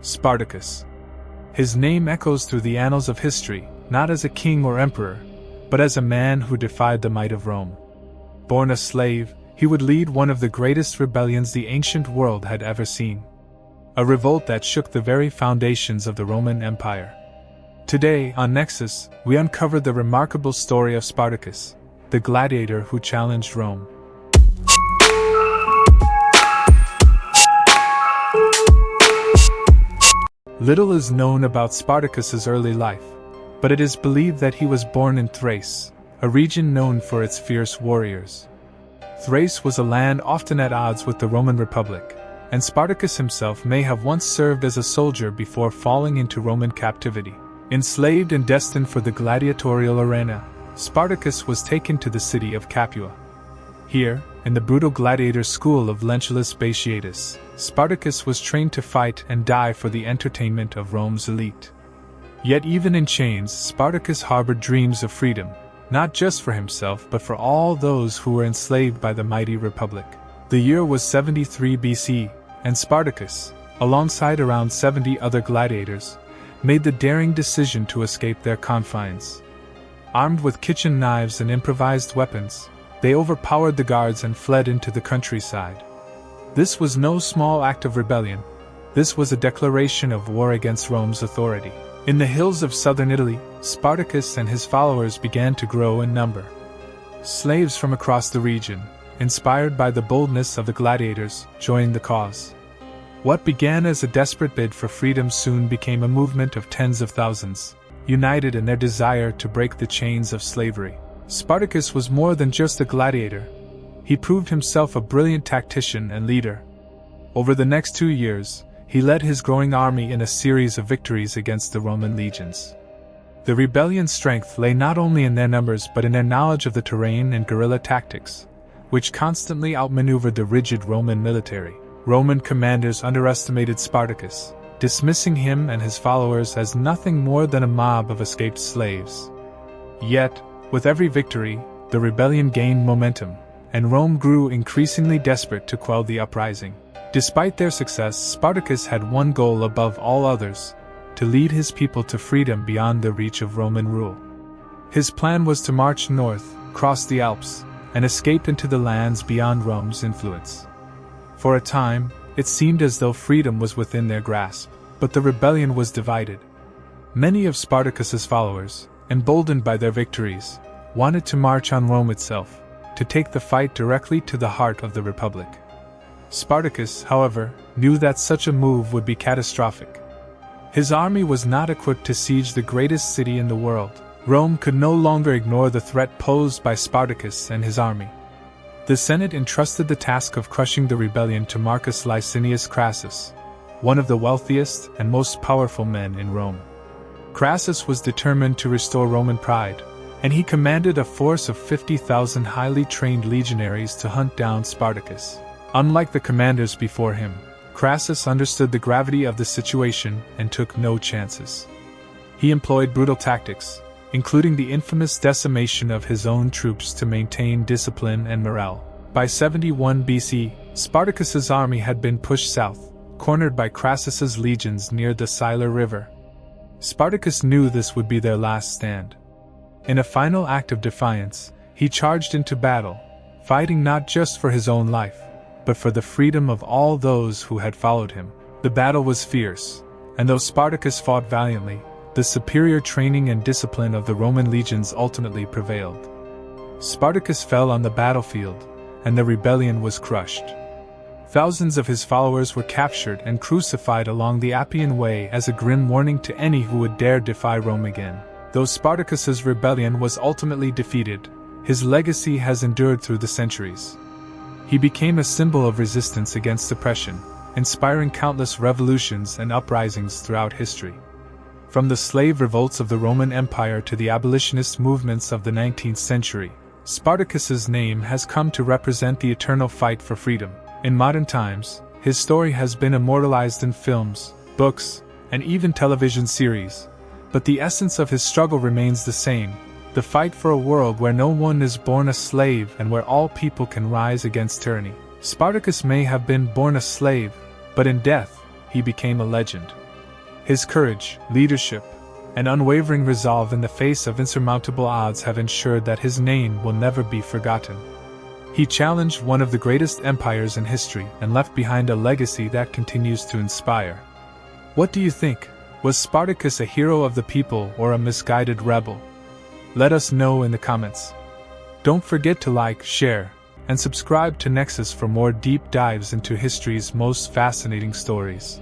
Spartacus. His name echoes through the annals of history, not as a king or emperor, but as a man who defied the might of Rome. Born a slave, he would lead one of the greatest rebellions the ancient world had ever seen. A revolt that shook the very foundations of the Roman Empire. Today, on Nexus, we uncover the remarkable story of Spartacus, the gladiator who challenged Rome. Little is known about Spartacus's early life, but it is believed that he was born in Thrace, a region known for its fierce warriors. Thrace was a land often at odds with the Roman Republic, and Spartacus himself may have once served as a soldier before falling into Roman captivity. Enslaved and destined for the gladiatorial arena, Spartacus was taken to the city of Capua. Here, in the brutal gladiator school of Lentulus Batiatus, Spartacus was trained to fight and die for the entertainment of Rome's elite. Yet even in chains, Spartacus harbored dreams of freedom, not just for himself but for all those who were enslaved by the mighty Republic. The year was 73 BC, and Spartacus, alongside around 70 other gladiators, made the daring decision to escape their confines. Armed with kitchen knives and improvised weapons, they overpowered the guards and fled into the countryside. This was no small act of rebellion. This was a declaration of war against Rome's authority. In the hills of southern Italy, Spartacus and his followers began to grow in number. Slaves from across the region, inspired by the boldness of the gladiators, joined the cause. What began as a desperate bid for freedom soon became a movement of tens of thousands, united in their desire to break the chains of slavery. Spartacus was more than just a gladiator. He proved himself a brilliant tactician and leader. Over the next 2 years, he led his growing army in a series of victories against the Roman legions. The rebellion's strength lay not only in their numbers but in their knowledge of the terrain and guerrilla tactics, which constantly outmaneuvered the rigid Roman military. Roman commanders underestimated Spartacus, dismissing him and his followers as nothing more than a mob of escaped slaves. Yet, with every victory, the rebellion gained momentum, and Rome grew increasingly desperate to quell the uprising. Despite their success, Spartacus had one goal above all others: to lead his people to freedom beyond the reach of Roman rule. His plan was to march north, cross the Alps, and escape into the lands beyond Rome's influence. For a time, it seemed as though freedom was within their grasp, but the rebellion was divided. Many of Spartacus's followers, emboldened by their victories, wanted to march on Rome itself, to take the fight directly to the heart of the Republic. Spartacus, however, knew that such a move would be catastrophic. His army was not equipped to siege the greatest city in the world. Rome could no longer ignore the threat posed by Spartacus and his army. The Senate entrusted the task of crushing the rebellion to Marcus Licinius Crassus, one of the wealthiest and most powerful men in Rome. Crassus was determined to restore Roman pride, and he commanded a force of 50,000 highly trained legionaries to hunt down Spartacus. Unlike the commanders before him, Crassus understood the gravity of the situation and took no chances. He employed brutal tactics, including the infamous decimation of his own troops to maintain discipline and morale. By 71 BC, Spartacus's army had been pushed south, cornered by Crassus's legions near the Sila River. Spartacus knew this would be their last stand. In a final act of defiance, he charged into battle, fighting not just for his own life, but for the freedom of all those who had followed him. The battle was fierce, and though Spartacus fought valiantly, the superior training and discipline of the Roman legions ultimately prevailed. Spartacus fell on the battlefield, and the rebellion was crushed. Thousands of his followers were captured and crucified along the Appian Way as a grim warning to any who would dare defy Rome again. Though Spartacus's rebellion was ultimately defeated, his legacy has endured through the centuries. He became a symbol of resistance against oppression, inspiring countless revolutions and uprisings throughout history. From the slave revolts of the Roman Empire to the abolitionist movements of the 19th century, Spartacus's name has come to represent the eternal fight for freedom. In modern times, his story has been immortalized in films, books, and even television series, but the essence of his struggle remains the same: the fight for a world where no one is born a slave and where all people can rise against tyranny. Spartacus may have been born a slave, but in death, he became a legend. His courage, leadership, and unwavering resolve in the face of insurmountable odds have ensured that his name will never be forgotten. He challenged one of the greatest empires in history and left behind a legacy that continues to inspire. What do you think? Was Spartacus a hero of the people or a misguided rebel? Let us know in the comments. Don't forget to like, share, and subscribe to Nexus for more deep dives into history's most fascinating stories.